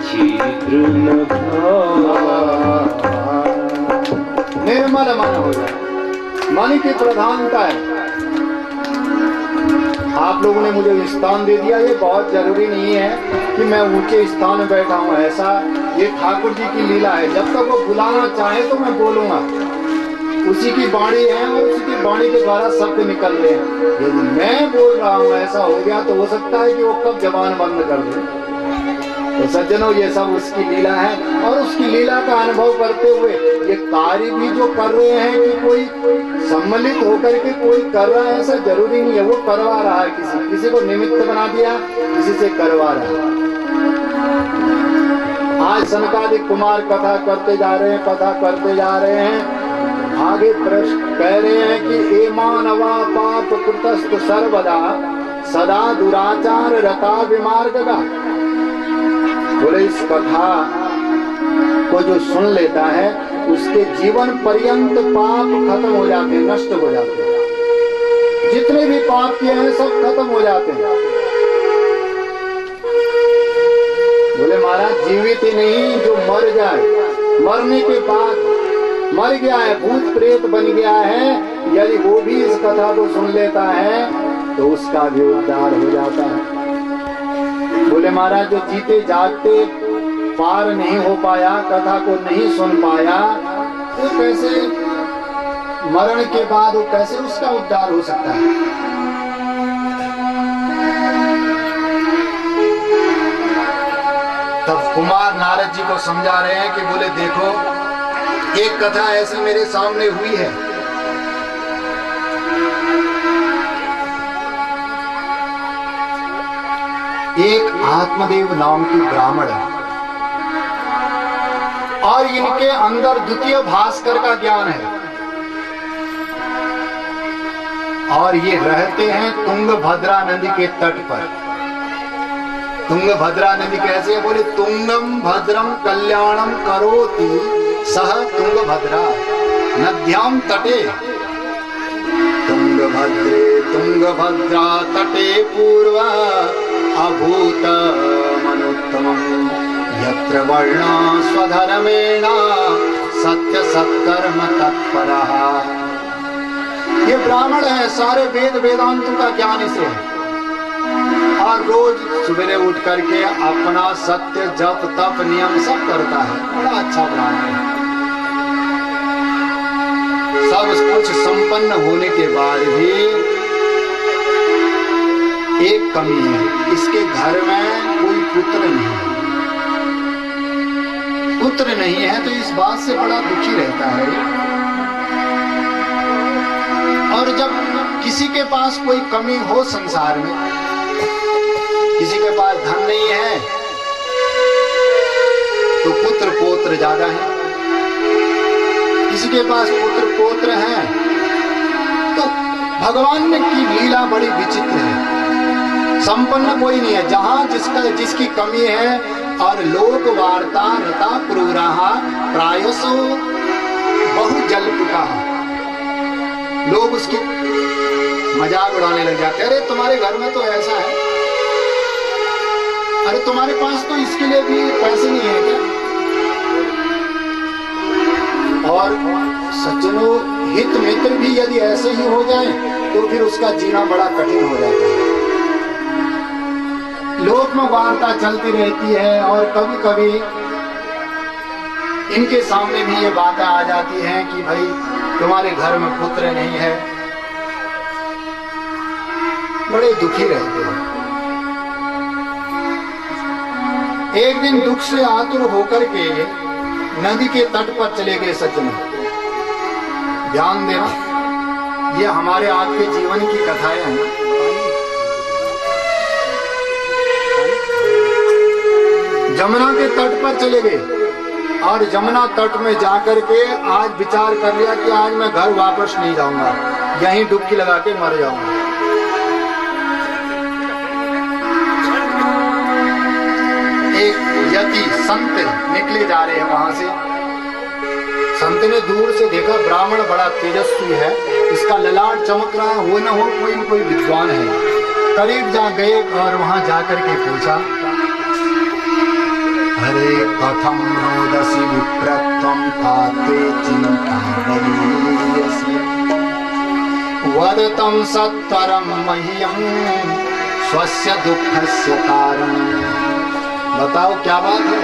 छिद्र न निर्मल मन हो जाए। मन की प्रधानता है। आप लोगों ने मुझे स्थान दे दिया, ये बहुत जरूरी नहीं है कि मैं ऊंचे स्थान में बैठा हूँ, ऐसा ये ठाकुर जी की लीला है। जब तक वो बुलाना चाहे तो मैं बोलूंगा, उसी की वाणी है और उसी की वाणी के द्वारा शब्द निकल रहे हैं। यदि मैं बोल रहा हूँ ऐसा हो गया तो हो सकता है कि वो कब जबान बंद कर दे। तो सज्जनों, ये सब उसकी लीला है और उसकी लीला का अनुभव करते हुए ये कार्य भी जो कर रहे हैं कि कोई सम्मिलित होकर के कोई कर रहा है, ऐसा जरूरी नहीं है। वो करवा रहा है, किसी को निमित्त बना दिया, किसी से करवा रहा है। आज सनकादिक कुमार कथा करते जा रहे हैं, कथा करते जा रहे हैं। आगे प्रश्न कह रहे हैं कि ए मानवा पाप कृतस्त सर्वदा सदा दुराचार रता विमार्गदा। बोले इस कथा को जो सुन लेता है उसके जीवन पर्यंत पाप खत्म हो जाते हैं, नष्ट हो जाते हैं। जितने भी पाप किए हैं सब खत्म हो जाते हैं। बोले महाराज जीवित ही नहीं, जो मर जाए, मरने के बाद मर गया है, भूत प्रेत बन गया है, यदि वो भी इस कथा को सुन लेता है तो उसका भी उद्धार हो जाता है। बोले महाराज जो जीते जागते पार नहीं हो पाया, कथा को नहीं सुन पाया, वो कैसे मरण के बाद वो कैसे उसका उद्धार हो सकता है। तब कुमार नारद जी को समझा रहे हैं कि बोले देखो एक कथा ऐसी मेरे सामने हुई है। एक आत्मदेव नाम की ब्राह्मण है और इनके अंदर द्वितीय भास्कर का ज्ञान है और ये रहते हैं तुंगभद्रा नदी के तट पर। तुंगभद्रा नदी कैसे है? बोले तुंगम भद्रम कल्याणम करोति सह तुंगभद्रा नद्याम तटे। तुंगभद्रे तुंगभद्रा तटे पूर्व अभूत मनुत्तमं यत्र वर्णा स्वधर्मेण सत्य सत्कर्म तत्परः। ये ब्राह्मण है, सारे वेद वेदांतों का ज्ञान इसे है और रोज सवेरे उठ करके अपना सत्य जप तप नियम सब करता है। बड़ा अच्छा ब्राह्मण है। सब कुछ संपन्न होने के बाद भी एक कमी है, इसके घर में कोई पुत्र नहीं है। पुत्र नहीं है तो इस बात से बड़ा दुखी रहता है। और जब किसी के पास कोई कमी हो संसार में, किसी के पास धन नहीं है तो पुत्र पौत्र ज्यादा है, किसी के पास पुत्र पौत्र हैं तो भगवान ने की लीला बड़ी विचित्र है। संपन्न कोई नहीं है, जहां जिसकी कमी है और लोक वार्ता रता क्रूराहा प्रायसो बहु जल्पिका। लोग उसकी मजाक उड़ाने लग जाते हैं। अरे तुम्हारे घर में तो ऐसा है, अरे तुम्हारे पास तो इसके लिए भी पैसे नहीं है क्या? और सज्जनों, हित मित्र भी यदि ऐसे ही हो जाए तो फिर उसका जीना बड़ा कठिन हो जाता है। लोक में वार्ता चलती रहती है और कभी कभी इनके सामने भी ये बातें आ जाती हैं कि भाई तुम्हारे घर में पुत्र नहीं है। बड़े दुखी रहते हैं। एक दिन दुख से आतुर होकर के नदी के तट पर चले गए सज्जन। ध्यान देना, ये हमारे आपके जीवन की कथाएं हैं। जमुना के तट पर चले गए और जमुना तट में जाकर के आज विचार कर लिया कि आज मैं घर वापस नहीं जाऊंगा, यहीं डुबकी लगा के मर जाऊंगा। एक यति संत निकले जा रहे हैं वहां से। संत ने दूर से देखा ब्राह्मण बड़ा तेजस्वी है, इसका ललाट चमक रहा है, हो न हो कोई विद्वान है। करीब जा गए और वहां जाकर के पूछा कथम रोदसी विप्रत्वं खाते चिंता बलीयसी वदतं सत्वरं मह्यं स्वस्य दुःखस्य कारणं। बताओ क्या बात है?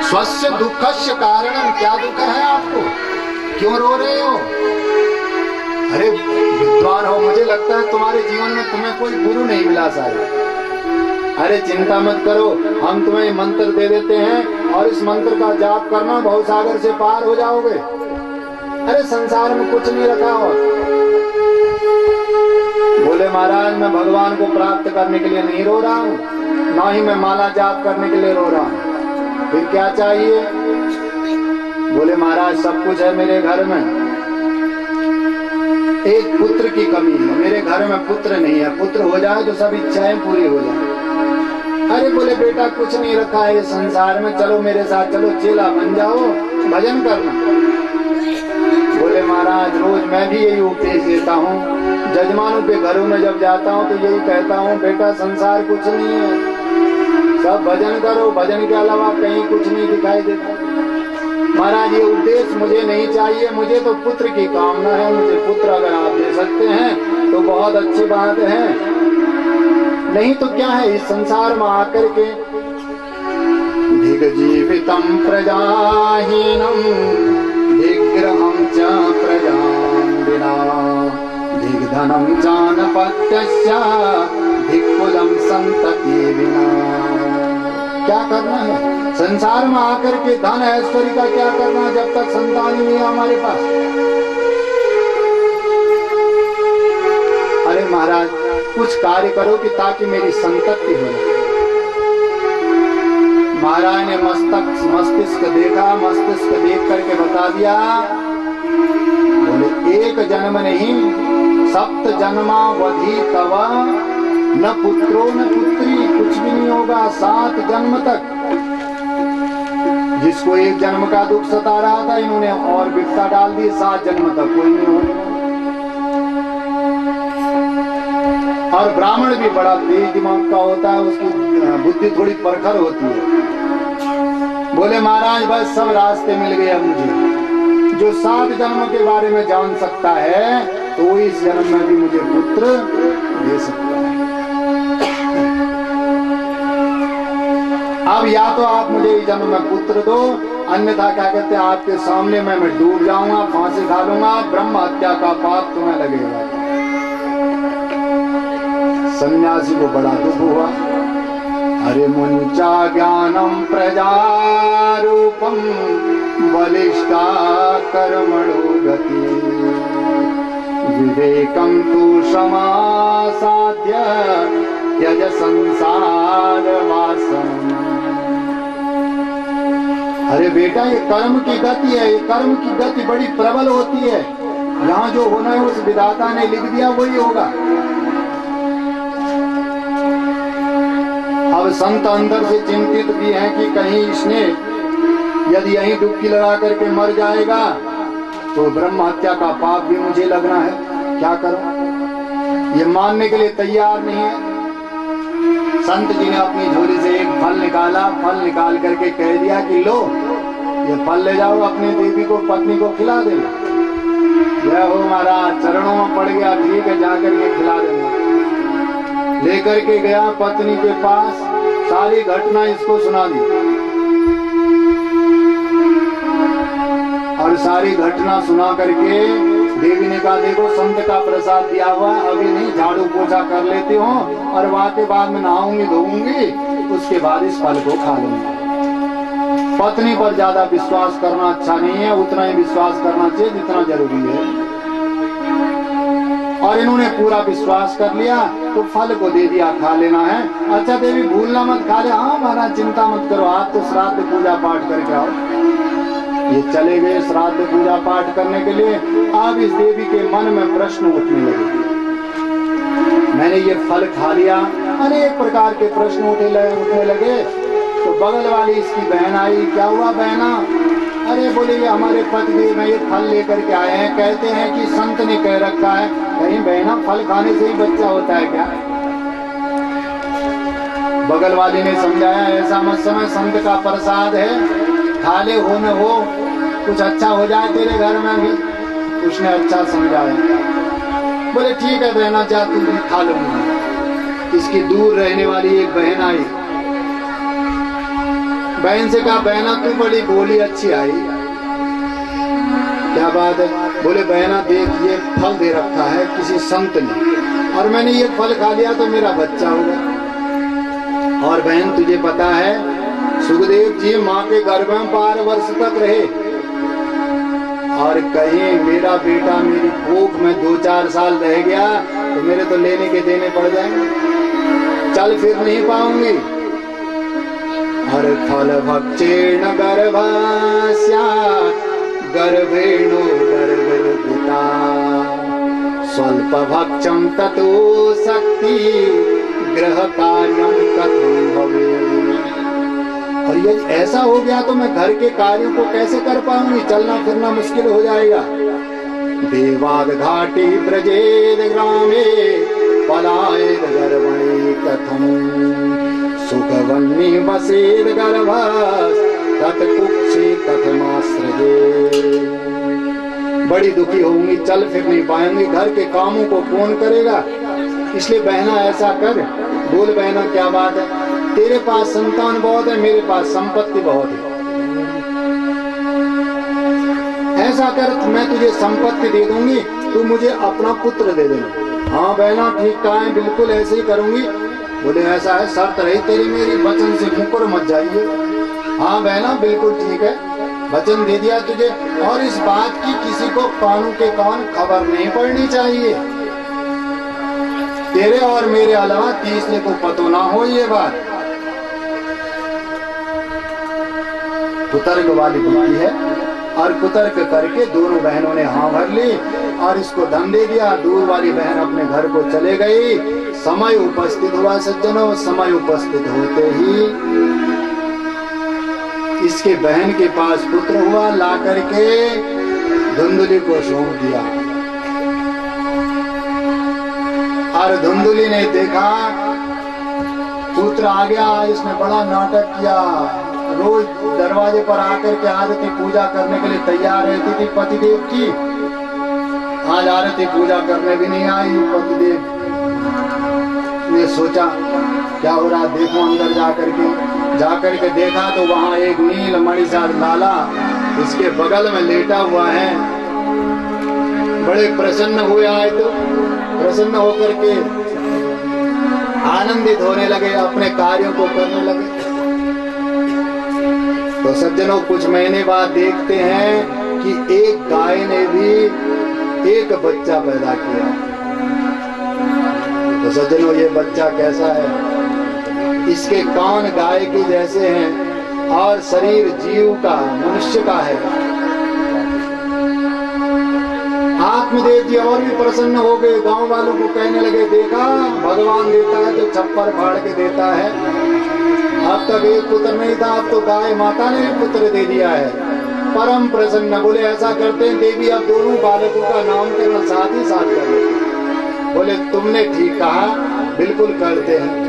स्वस्य दुःखस्य कारणं, क्या दुख है आपको, क्यों रो रहे हो? अरे विद्वान हो, मुझे लगता है तुम्हारे जीवन में तुम्हें कोई गुरु नहीं मिला शायद। अरे चिंता मत करो, हम तुम्हें मंत्र दे देते हैं और इस मंत्र का जाप करना, भवसागर से पार हो जाओगे। अरे संसार में कुछ नहीं रखा और बोले महाराज मैं भगवान को प्राप्त करने के लिए नहीं रो रहा हूँ, ना ही मैं माला जाप करने के लिए रो रहा हूँ, फिर क्या चाहिए? बोले महाराज सब कुछ है मेरे घर में, एक पुत्र की कमी है, मेरे घर में पुत्र नहीं है, पुत्र हो जाए तो सब इच्छाएं पूरी हो जाए। अरे बोले बेटा कुछ नहीं रखा है संसार में, चलो मेरे साथ चलो, चेला बन जाओ, भजन करना। बोले महाराज रोज मैं भी यही उपदेश देता हूँ, जजमानों के घरों में जब जाता हूँ तो यही कहता हूँ बेटा संसार कुछ नहीं है, सब भजन करो, भजन के अलावा कहीं कुछ नहीं दिखाई देता। महाराज ये उपदेश मुझे नहीं चाहिए, मुझे तो पुत्र की कामना है, मुझे पुत्र अगर आप दे सकते हैं तो बहुत अच्छी बात है, नहीं तो क्या है इस संसार में आकर के धिग जीवितम प्रजाहीनम धिग्रहं च प्रजां विना धिग धनं चानपत्यस्य धिक्कुलं संतति विना। क्या करना है संसार में आकर के, धन ऐश्वर्य का क्या करना जब तक संतान ही नहीं है हमारे पास। अरे महाराज कुछ कार्य करो कि ताकि मेरी संतति हो जाए। महाराज ने मस्तिष्क देखा, मस्तिष्क देख करके बता दिया, बोले एक जन्म नहीं सप्त जन्मावधि तव न पुत्रो न पुत्री, कुछ भी नहीं होगा 7 जन्म तक। जिसको एक जन्म का दुख सता रहा था इन्होंने और विपदा डाल दी, 7 जन्म तक कोई नहीं होगा। और ब्राह्मण भी बड़ा तेज दिमाग का होता है, उसकी बुद्धि थोड़ी परखर होती है। बोले महाराज बस सब रास्ते मिल गए अब मुझे, जो 7 जन्म के बारे में जान सकता है तो वो इस जन्म में भी मुझे पुत्र दे सकता है। अब या तो आप मुझे इस जन्म में पुत्र दो, अन्यथा क्या कहते हैं आपके सामने मैं डूब जाऊंगा, फांसी खा लूंगा, ब्रह्म हत्या का पाप तुम्हें लगेगा। सन्यासी को बड़ा दुख हुआ। अरे मुंचा ज्ञानम प्रजारूपम बलिष्ठा कर्मणो गति विवेकं तु समासाद्य त्यज संसार वासना। अरे बेटा ये कर्म की गति है, ये कर्म की गति बड़ी प्रबल होती है, यहाँ जो होना है उस विधाता ने लिख दिया वही होगा। अब संत अंदर से चिंतित भी हैं कि कहीं इसने यदि यहीं डुबकी लगा करके मर जाएगा तो ब्रह्म हत्या का पाप भी मुझे लगना है, क्या करूं? ये मानने के लिए तैयार नहीं है। संत जी ने अपनी झोली से एक फल निकाला, फल निकाल करके कह दिया कि लो ये फल ले जाओ, अपनी देवी को पत्नी को खिला देना। जय हो महाराज, चरणों में पड़ गया, ठीक है जाकर के खिला देना। लेकर के गया पत्नी के पास, सारी घटना इसको सुना दी और सारी घटना सुना करके देवी ने कहा देखो संत का प्रसाद दिया हुआ, अभी नहीं झाड़ू पोछा कर लेती हूँ और वहां के बाद में नहाऊंगी धोऊंगी, उसके बाद इस फल को खा लूंगी। पत्नी पर ज्यादा विश्वास करना अच्छा नहीं है, उतना ही विश्वास करना चाहिए जितना जरूरी है। और इन्होंने पूरा विश्वास कर लिया तो फल को दे दिया, खा लेना है। अच्छा देवी भूलना मत, खा ले। हाँ महाराज चिंता मत करो, आप तो श्राद्ध पूजा पाठ करके आओ। ये चले गए श्राद्ध पूजा पाठ करने के लिए। अब इस देवी के मन में प्रश्न उठने लगे, मैंने ये फल खा लिया, अनेक प्रकार के प्रश्न उठने लगे। तो बगल वाली इसकी बहन आई, क्या हुआ बहना? अरे बोले ये हमारे पतिदेव में ये फल लेकर के आए हैं, कहते हैं कि संत ने कह रखा है। कहीं बहना फल खाने से ही बच्चा होता है क्या? बगल वाली ने समझाया ऐसा मत समझ, संत का प्रसाद है, खा ले, हो न हो कुछ अच्छा हो जाए तेरे घर में भी। उसने अच्छा समझाया। बोले ठीक है बहना, जा तू भी खा लूंगा। इसकी दूर रहने वाली एक बहन आई। बहन से कहा बहना तू बड़ी बोली अच्छी आई, क्या बात है? बोले बहना देख ये फल दे रखा है किसी संत ने, और मैंने ये फल खा लिया तो मेरा बच्चा होगा। और बहन तुझे पता है सुखदेव जी माँ के गर्भ में 12 वर्ष तक रहे, और कहीं मेरा बेटा मेरी कोख में 2-4 साल रह गया तो मेरे तो लेने के देने पड़ जाएंगे, चल फिर नहीं पाऊंगी। हर फल भक्षेण गर्भस्या गर्भेणो गर्भोदिता स्वल्प भक्षम ततो शक्ति ग्रह कार्यम कथम भवेत्। और ये ऐसा हो गया तो मैं घर के कार्यों को कैसे कर पाऊंगी, चलना फिरना मुश्किल हो जाएगा। देवाद घाटी ब्रजेद ग्रामे पलायेद गर्भणे कथम सुखवन्नी वसेद गर्भस् तत्कुक्षे कथमाश्रये। बड़ी दुखी होंगी, चल फिर नहीं पाएंगी, घर के कामों को कौन करेगा। इसलिए बहना ऐसा कर। बोल बहना क्या बात है? तेरे पास संतान बहुत है, मेरे पास संपत्ति बहुत है, ऐसा कर मैं तुझे संपत्ति दे दूंगी, तू मुझे अपना पुत्र दे देना। हाँ बहना ठीक कहा है, बिल्कुल ऐसे ही करूंगी। बोले ऐसा है, शर्त रही तेरी मेरी, वचन से मुकर मत जाइए। हाँ बहना बिल्कुल ठीक है, वचन दे दिया तुझे, और इस बात की किसी को कानों के कान खबर नहीं पड़नी चाहिए, तेरे और मेरे अलावा तीसरे को पतो ना हो ये बात। कुतर्क वाली बुद्धि है, और कुतर्क करके दोनों बहनों ने हाँ भर ली और इसको धन दे दिया। दूर वाली बहन अपने घर को चले गई। समय उपस्थित हुआ सज्जनों, समय उपस्थित होते ही इसके बहन के पास पुत्र हुआ, ला करके धुंधुली को सौंप दिया। और धुंधुली ने देखा पुत्र आ गया, इसने बड़ा नाटक किया। रोज दरवाजे पर आकर के आरती पूजा करने के लिए तैयार रहती थी पतिदेव की। आज आरती पूजा करने भी नहीं आई। पतिदेव ने सोचा क्या हो रहा, देखो अंदर जाकर के देखा तो वहां एक नील मणिसार लाला इसके बगल में लेटा हुआ है। बड़े प्रसन्न हुए आए तो प्रसन्न होकर के आनंदित होने लगे, अपने कार्यों को करने लगे। तो सज्जनों कुछ महीने बाद देखते हैं कि एक गाय ने भी एक बच्चा पैदा किया। तो सज्जनों ये बच्चा कैसा है? इसके कान गाय के जैसे हैं और शरीर जीव का, मनुष्य का है। आत्मदेव जी और भी प्रसन्न हो गए, गांव वालों को कहने लगे देखा भगवान देता है तो छप्पर फाड़ के देता है। अब तक एक पुत्र नहीं था, अब तो गाय माता ने पुत्र दे दिया है। परम प्रसन्न। बोले ऐसा करते हैं देवी, अब दोनों बालकों का नामकरण साथ ही साथ कर लेते। बोले तुमने ठीक कहा, बिल्कुल करते हैं।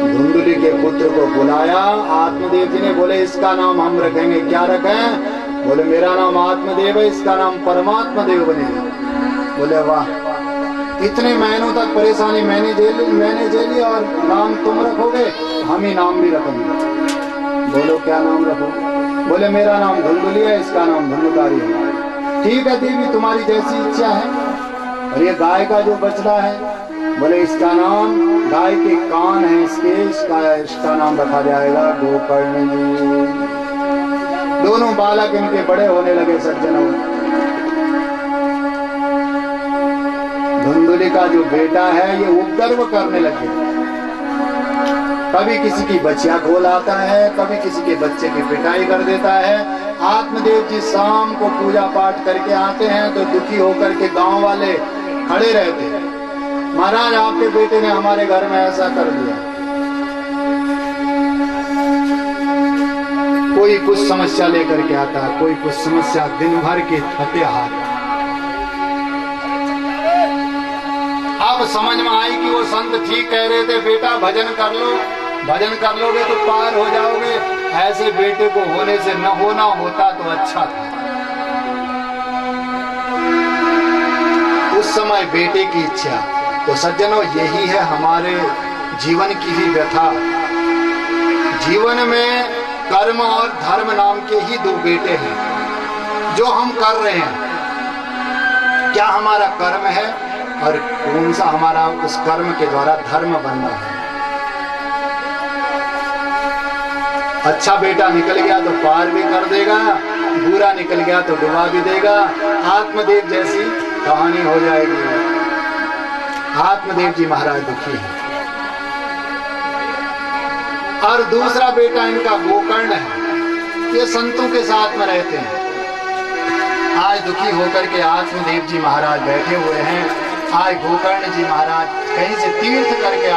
धुंधुली के पुत्र को बुलाया आत्मदेव जी ने। बोले इसका नाम हम रखेंगे, क्या रखें? बोले मेरा नाम आत्मदेव है, इसका नाम परमात्मा देव बनेगा। बोले वाह, इतने महीनों तक परेशानी मैंने झेली और नाम तुम रखोगे, हम ही नाम भी रखेंगे। बोलो क्या नाम रखोगे? बोले मेरा नाम धुंधुली है, इसका नाम धनुकारी है। ठीक है देवी, तुम्हारी जैसी इच्छा है। और ये गाय का जो बछड़ा है, बोले इसका नाम, गाय के कान है इसका नाम रखा जाएगा गोकर्ण जी। दोनों बालक इनके बड़े होने लगे सज्जनों। धुंधुली का जो बेटा है ये उपद्रव करने लगे। कभी किसी की बच्चियां खोल आता है, कभी किसी के बच्चे की पिटाई कर देता है। आत्मदेव जी शाम को पूजा पाठ करके आते हैं तो दुखी होकर के गांव वाले खड़े रहते हैं। महाराज आपके बेटे ने हमारे घर में ऐसा कर दिया। कोई कुछ समस्या लेकर के आता है, कोई कुछ समस्या, दिन भर के थके हाथ। अब समझ में आई कि वो संत ठीक कह रहे थे, बेटा भजन कर लो, भजन कर लोगे तो पार हो जाओगे। ऐसे बेटे को होने से न होना होता तो अच्छा था। उस समय बेटे की इच्छा। तो सज्जनों, यही है हमारे जीवन की भी व्यथा। जीवन में कर्म और धर्म नाम के ही दो बेटे हैं जो हम कर रहे हैं। क्या हमारा कर्म है और कौन सा हमारा उस कर्म के द्वारा धर्म बनना है। अच्छा बेटा निकल गया तो पार भी कर देगा, बुरा निकल गया तो डुबा भी देगा। आत्मदेव जैसी कहानी हो जाएगी। आत्मदेव जी महाराज दुखी हैं। और दूसरा बेटा इनका गोकर्ण है, ये संतों के साथ में रहते हैं। आज दुखी होकर के आत्मदेव जी महाराज बैठे हुए हैं। आज गोकर्ण जी महाराज कहीं से तीर्थ करके